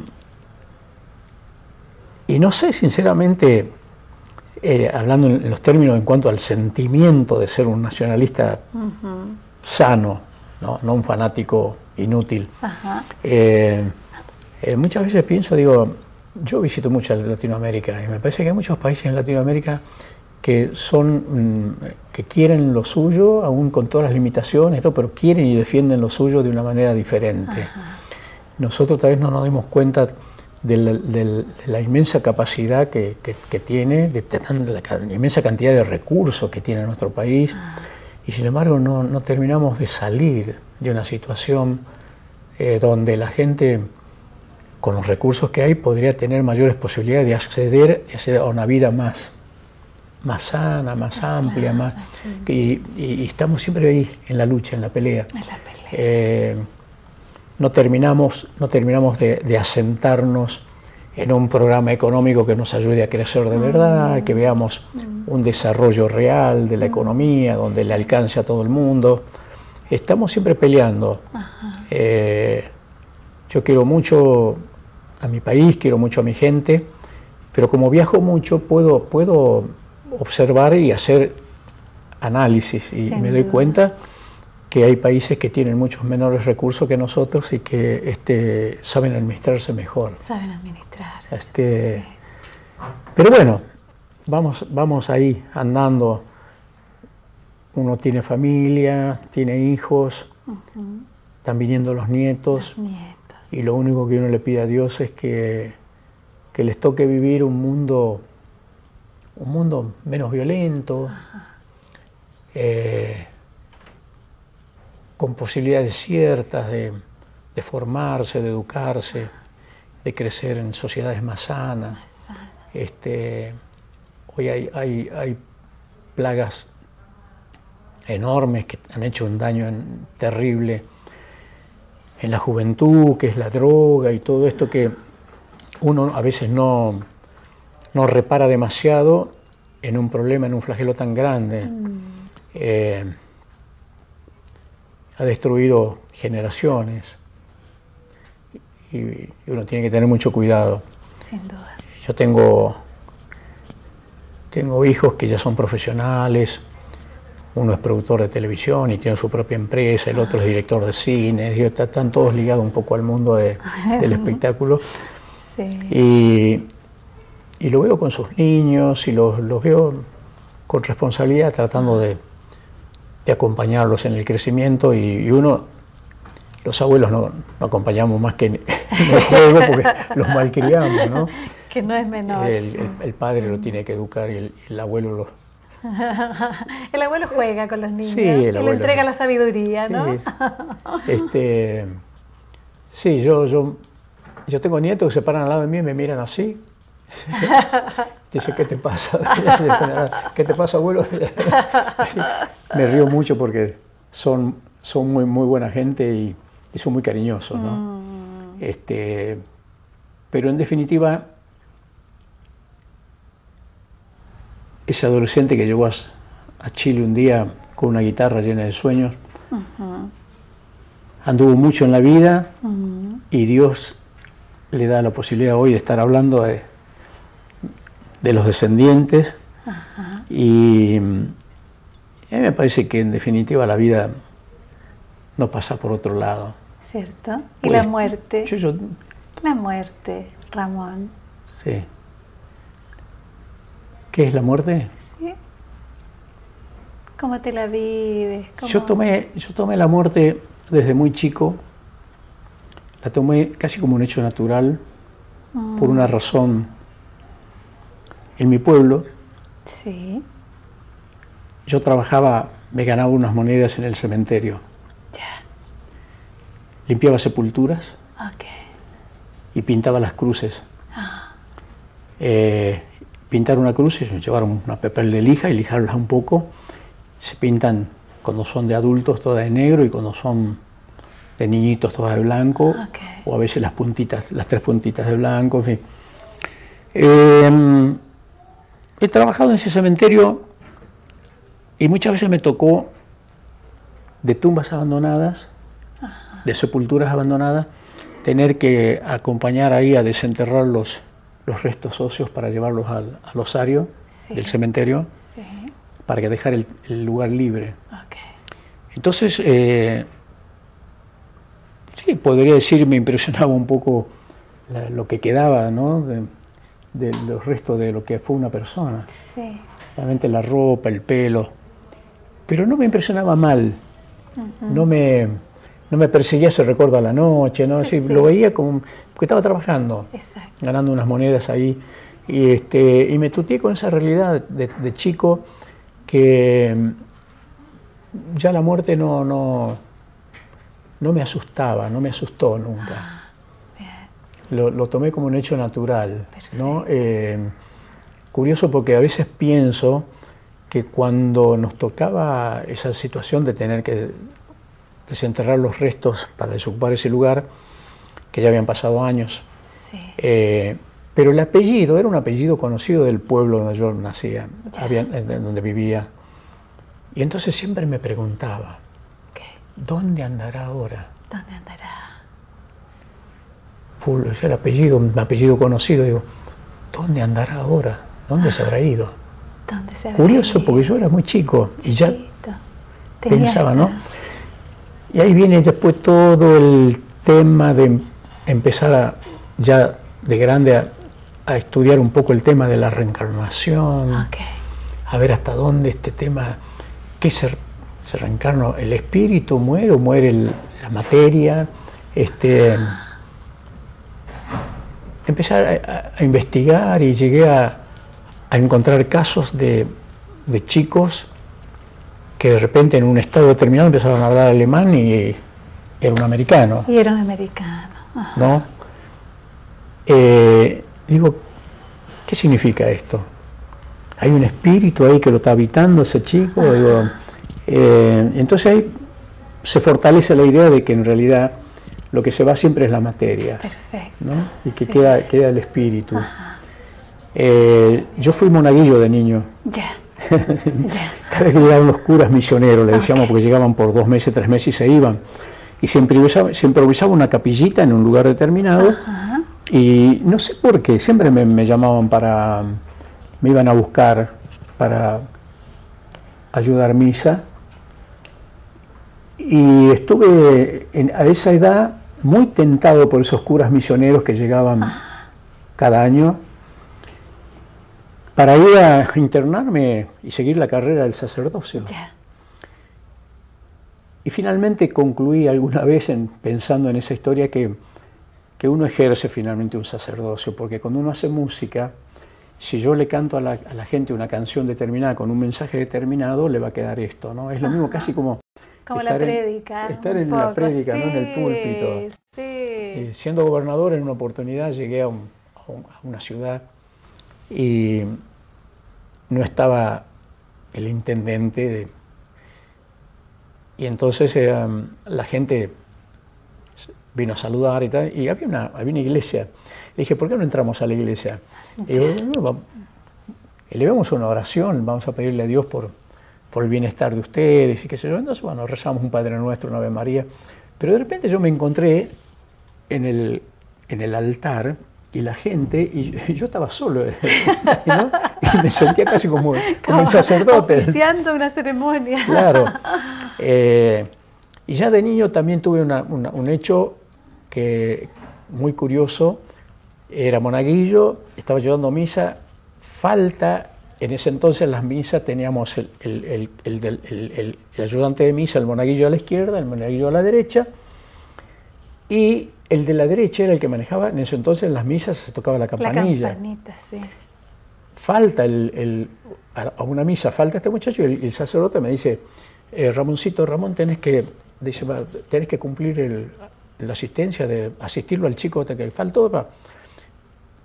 no sé, sinceramente, hablando en los términos en cuanto al sentimiento de ser un nacionalista sano, no un fanático inútil. Muchas veces pienso, digo, yo visito mucho Latinoamérica y me parece que hay muchos países en Latinoamérica que quieren lo suyo, aún con todas las limitaciones, pero quieren y defienden lo suyo de una manera diferente. Nosotros tal vez no nos dimos cuenta de la inmensa capacidad que tiene, de la inmensa cantidad de recursos que tiene nuestro país, y sin embargo no terminamos de salir de una situación donde la gente, con los recursos que hay, podría tener mayores posibilidades de acceder a una vida más sana, más amplia, y estamos siempre ahí en la lucha, en la pelea. No terminamos de asentarnos en un programa económico que nos ayude a crecer de verdad, que veamos un desarrollo real de la economía, donde le alcance a todo el mundo. Estamos siempre peleando. Yo quiero mucho a mi país, quiero mucho a mi gente, pero como viajo mucho puedo observar y hacer análisis, y me doy cuenta que hay países que tienen muchos menores recursos que nosotros y que saben administrarse mejor. Saben administrar. Sí. Pero bueno, vamos ahí andando. Uno tiene familia, tiene hijos, están viniendo los nietos, y lo único que uno le pide a Dios es que les toque vivir un mundo menos violento, con posibilidades ciertas de formarse, de educarse, de crecer en sociedades más sanas. Hoy hay plagas enormes que han hecho un daño terrible en la juventud, que es la droga y todo esto, que uno a veces no repara demasiado en un problema, en un flagelo tan grande. Ha destruido generaciones y uno tiene que tener mucho cuidado. Sin duda. Yo tengo hijos que ya son profesionales. Uno es productor de televisión y tiene su propia empresa, el otro es director de cine, están todos ligados un poco al mundo del espectáculo. Sí. Y lo veo con sus niños y los veo con responsabilidad, tratando de acompañarlos en el crecimiento, y los abuelos no acompañamos más que en el juego porque los malcriamos, ¿no? Que no es menor. El padre lo tiene que educar y el abuelo lo... El abuelo juega con los niños, sí, y le entrega la sabiduría, ¿no? Sí, yo tengo nietos que se paran al lado de mí y me miran así. Dice, ¿qué te pasa? ¿Qué te pasa, abuelo? Me río mucho porque son muy, muy buena gente y son muy cariñosos, ¿no? Pero en definitiva, ese adolescente que llegó a Chile un día con una guitarra llena de sueños, anduvo mucho en la vida, y Dios le da la posibilidad hoy de estar hablando de los descendientes, y a mí me parece que en definitiva la vida no pasa por otro lado. ¿Cierto? ¿Y la muerte? La muerte, Ramón. Sí. ¿Qué es la muerte? Sí. ¿Cómo te la vives? Yo tomé la muerte desde muy chico, la tomé casi como un hecho natural, por una razón. En mi pueblo, sí. Yo trabajaba, me ganaba unas monedas en el cementerio. Ya. Limpiaba sepulturas Ok. y pintaba las cruces. Ah. Pintar una cruz es llevar una papel de lija y lijarlas un poco. Se pintan cuando son de adultos todas de negro y cuando son de niñitos todas de blanco. Okay. O a veces las puntitas, las 3 puntitas de blanco, en fin. He trabajado en ese cementerio y muchas veces me tocó de tumbas abandonadas, de sepulturas abandonadas, tener que acompañar ahí a desenterrar los restos óseos para llevarlos al osario del cementerio, para que dejar el lugar libre. Okay. Entonces, sí, podría decir, me impresionaba un poco lo que quedaba, ¿no? de los restos de lo que fue una persona. Sí. Realmente la ropa, el pelo, pero no me impresionaba mal. No me perseguía ese recuerdo a la noche, ¿no? Sí, lo veía como porque estaba trabajando. Exacto. Ganando unas monedas ahí, y me tuteé con esa realidad de chico, que ya la muerte no me asustaba, no me asustó nunca. Lo tomé como un hecho natural, ¿no? Curioso, porque a veces pienso que cuando nos tocaba esa situación de tener que desenterrar los restos para desocupar ese lugar, que ya habían pasado años, sí. Pero el apellido era un apellido conocido del pueblo donde yo nacía, donde vivía. Y entonces siempre me preguntaba, ¿dónde andará ahora? ¿Dónde andará? El apellido, un apellido conocido, digo, ¿dónde andará ahora? ¿Dónde se habrá ido? ¿Dónde se habrá Curioso, ido? porque yo era muy chico y ya Tenía pensaba, esta... ¿no? Y ahí viene después todo el tema de empezar ya de grande a estudiar un poco el tema de la reencarnación, a ver hasta dónde este tema, ¿qué se reencarna? ¿El espíritu muere o muere la materia? Empecé a investigar y llegué a encontrar casos de chicos que de repente en un estado determinado empezaron a hablar alemán y era un americano. Y era un americano. Ajá. ¿No? Digo, ¿qué significa esto? ¿Hay un espíritu ahí que lo está habitando ese chico? Digo, entonces ahí se fortalece la idea de que en realidad lo que se va siempre es la materia. Perfecto. ¿No? Y que queda el espíritu. Yo fui monaguillo de niño. Ya. Cada vez que llegaban los curas misioneros, le decíamos, porque llegaban por 2 meses, 3 meses y se iban. Y se improvisaba una capillita en un lugar determinado. Y no sé por qué, siempre me llamaban me iban a buscar para ayudar misa. Y estuve a esa edad muy tentado por esos curas misioneros que llegaban cada año, para ir a internarme y seguir la carrera del sacerdocio. Y finalmente concluí alguna vez pensando en esa historia que uno ejerce finalmente un sacerdocio, porque cuando uno hace música, si yo le canto a la gente una canción determinada con un mensaje determinado, le va a quedar esto, ¿no? Es lo mismo casi como la prédica. Estar en la prédica, ¿no? En el púlpito. Sí. Siendo gobernador, en una oportunidad llegué a una ciudad y no estaba el intendente, y entonces la gente vino a saludar y tal, y había una iglesia. Le dije, ¿por qué no entramos a la iglesia? Y digo, elevemos una oración, vamos a pedirle a Dios por el bienestar de ustedes y qué sé yo. Entonces, bueno, rezamos un Padre Nuestro, una Ave María, pero de repente yo me encontré en el altar y la gente, y yo estaba solo, ¿no? Y me sentía casi como un sacerdote. Oficiando una ceremonia. Claro. Y ya de niño también tuve un hecho muy curioso. Era monaguillo, estaba llevando misa, falta en ese entonces las misas teníamos el ayudante de misa, el monaguillo a la izquierda, el monaguillo a la derecha, y el de la derecha era el que manejaba, en ese entonces en las misas se tocaba la campanilla. La campanita, sí. Falta a una misa, falta este muchacho, y el sacerdote me dice, Ramoncito, Ramón, tenés que cumplir la asistencia, de asistirlo al chico que faltó.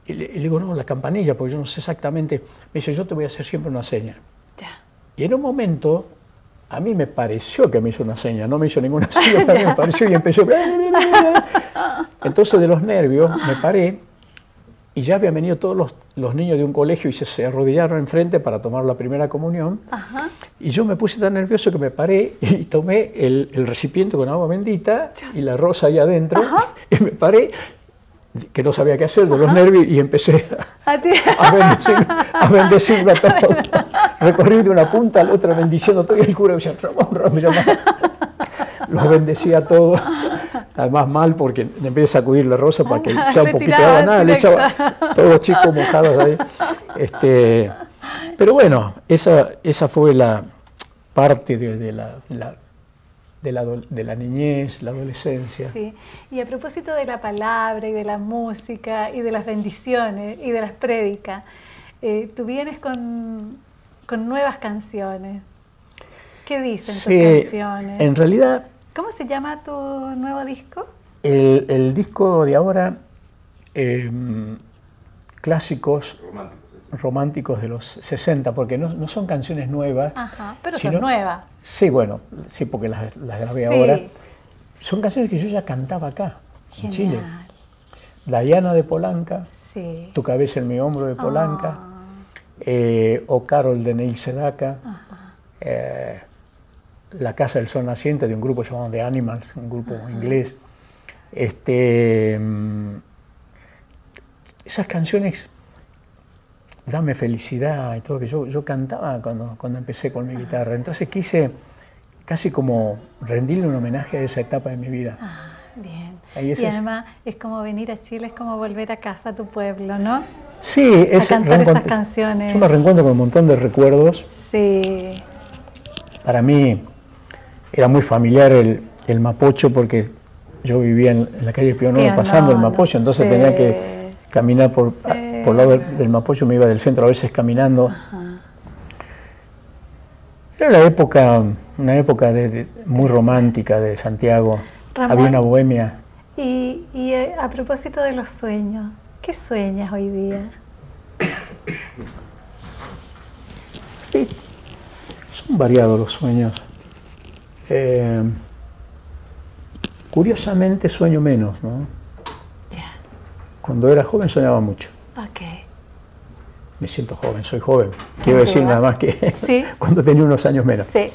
Y le digo, no, la campanilla, porque yo no sé exactamente. Me dice, yo te voy a hacer siempre una seña. Ya. Y en un momento, a mí me pareció que me hizo una seña, no me hizo ninguna seña, a mí me pareció y empezó. Entonces, de los nervios, me paré y ya habían venido todos los niños de un colegio y se arrodillaron enfrente para tomar la primera comunión. Ajá. Y yo me puse tan nervioso que me paré y tomé el recipiente con agua bendita y la rosa ahí adentro. Ajá. Y me paré, que no sabía qué hacer de los nervios, y empecé a bendecirlo a todos. Recorrí de una punta a la otra bendiciendo todo, y el cura decía, Ramón, los bendecía a todos. Además mal, porque en vez de sacudir la rosa para que sea un poquito de agua, nada, le echaba todos los chicos mojados ahí. Pero bueno, esa fue la parte de la niñez, la adolescencia. Sí, y a propósito de la palabra y de la música y de las bendiciones y de las prédicas, tú vienes con nuevas canciones. ¿Qué dicen tus canciones? En realidad... ¿Cómo se llama tu nuevo disco? El disco de ahora, clásicos románticos de los 60, porque no son canciones nuevas. Ajá, pero son nuevas. Sí, bueno, sí, porque las grabé ahora. Son canciones que yo ya cantaba acá, en Chile. La Llana de Polanca, sí. Tu cabeza en mi hombro de Polanca, O Carol de Neil Sedaka, La casa del sol naciente de un grupo llamado The Animals, un grupo inglés. Esas canciones, Dame felicidad y todo, que yo cantaba cuando empecé con mi guitarra. Entonces quise casi como rendirle un homenaje a esa etapa de mi vida. Ah, bien. Y además es como venir a Chile, es como volver a casa, a tu pueblo, ¿no? Sí, a cantar esas canciones. Yo me reencuentro con un montón de recuerdos. Sí. Para mí era muy familiar el Mapocho, porque yo vivía en la calle Pío Nono pasando el Mapocho, entonces tenía que caminar por el lado del Mapocho, me iba del centro a veces caminando. Ajá. Era una época muy romántica de Santiago. Ramón, había una bohemia. Y a propósito de los sueños, ¿qué sueñas hoy día? Sí, son variados los sueños. Curiosamente sueño menos, ¿no? Yeah. Cuando era joven soñaba mucho. Okay. Me siento joven, soy joven. Quiero decir nada más que ¿sí? Cuando tenía unos años menos. Sí.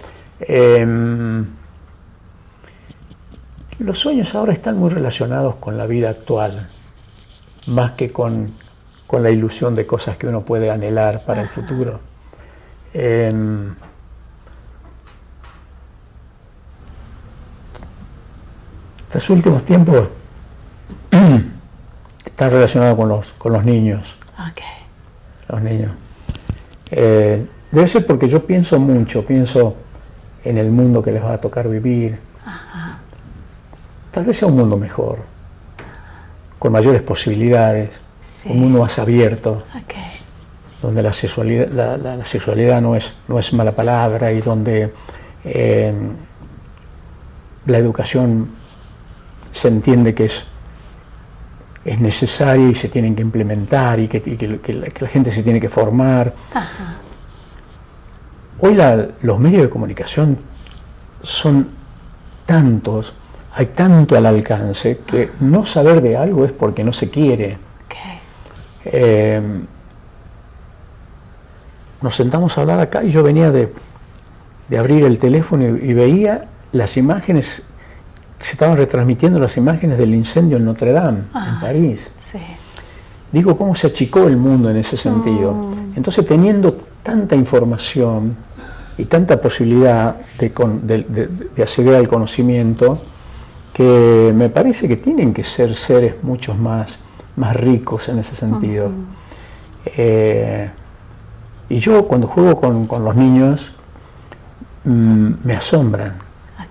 Los sueños ahora están muy relacionados con la vida actual, más que con la ilusión de cosas que uno puede anhelar para el futuro. Estos últimos tiempos están relacionados con los niños. Okay. Los niños. Debe ser porque yo pienso mucho, pienso en el mundo que les va a tocar vivir. Ajá. Tal vez sea un mundo mejor, con mayores posibilidades, sí. Un mundo más abierto, okay. Donde la sexualidad no es mala palabra, y donde la educación se entiende que es necesaria y se tienen que implementar, y que la gente se tiene que formar. Ajá. Hoy los medios de comunicación son tantos, hay tanto al alcance, que no saber de algo es porque no se quiere. Okay. Nos sentamos a hablar acá y yo venía de abrir el teléfono y veía las imágenes, se estaban retransmitiendo las imágenes del incendio en Notre Dame, en París. Sí. Digo, cómo se achicó el mundo en ese sentido. Entonces, teniendo tanta información y tanta posibilidad de acceder al conocimiento, que me parece que tienen que ser seres mucho más ricos en ese sentido. Y Y yo cuando juego con los niños, me asombran,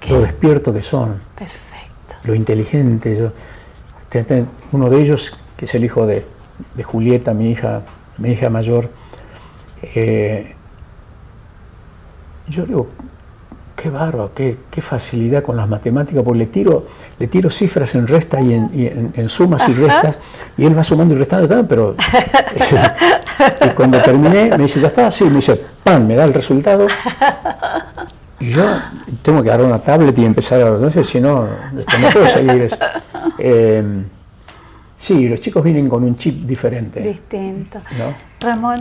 lo despierto que son, Perfecto. lo inteligente. Uno de ellos, que es el hijo de Julieta, mi hija mayor, yo digo, qué bárbaro, qué facilidad con las matemáticas, porque le tiro cifras en resta y en sumas y restas, y él va sumando y restando, pero y cuando terminé me dice, ¿ya está? Sí, me dice, ¡pam!, me da el resultado, y yo tengo que agarrar una tablet y empezar a, no sé, si no puedo seguir eso. Sí, los chicos vienen con un chip diferente. Distinto. ¿No? Ramón,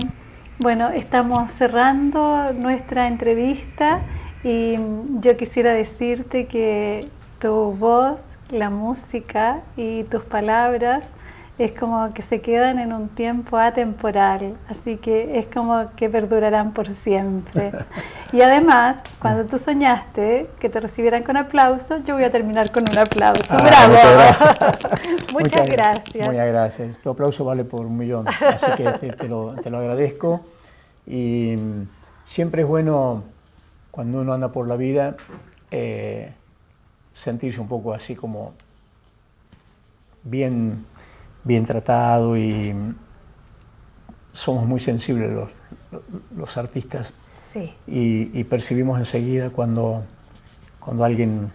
bueno, estamos cerrando nuestra entrevista y yo quisiera decirte que tu voz, la música y tus palabras es como que se quedan en un tiempo atemporal, así que es como que perdurarán por siempre. Y además, cuando tú soñaste que te recibieran con aplausos, yo voy a terminar con un aplauso. ¡Bravo! Muchas gracias. Muchas gracias. Tu aplauso vale por 1.000.000, así que te lo agradezco. Y siempre es bueno, cuando uno anda por la vida, sentirse un poco así como bien tratado, y somos muy sensibles los artistas. Sí. Y percibimos enseguida cuando alguien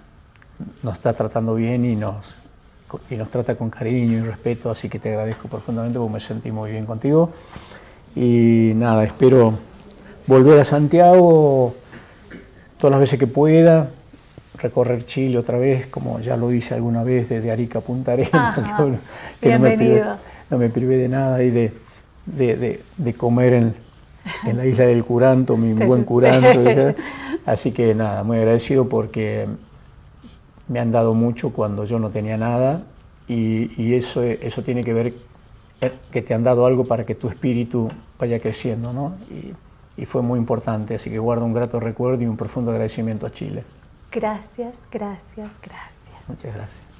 nos está tratando bien y nos trata con cariño y respeto, así que te agradezco profundamente porque me sentí muy bien contigo. Y nada, espero volver a Santiago todas las veces que pueda, recorrer Chile otra vez, como ya lo hice alguna vez, desde Arica a Punta Arenas, que no me privé de nada, y de comer en la isla del curanto, mi buen curanto. Así que nada, muy agradecido porque me han dado mucho cuando yo no tenía nada, y eso tiene que ver que te han dado algo para que tu espíritu vaya creciendo, ¿no? Y fue muy importante, así que guardo un grato recuerdo y un profundo agradecimiento a Chile. Gracias, gracias, gracias. Muchas gracias.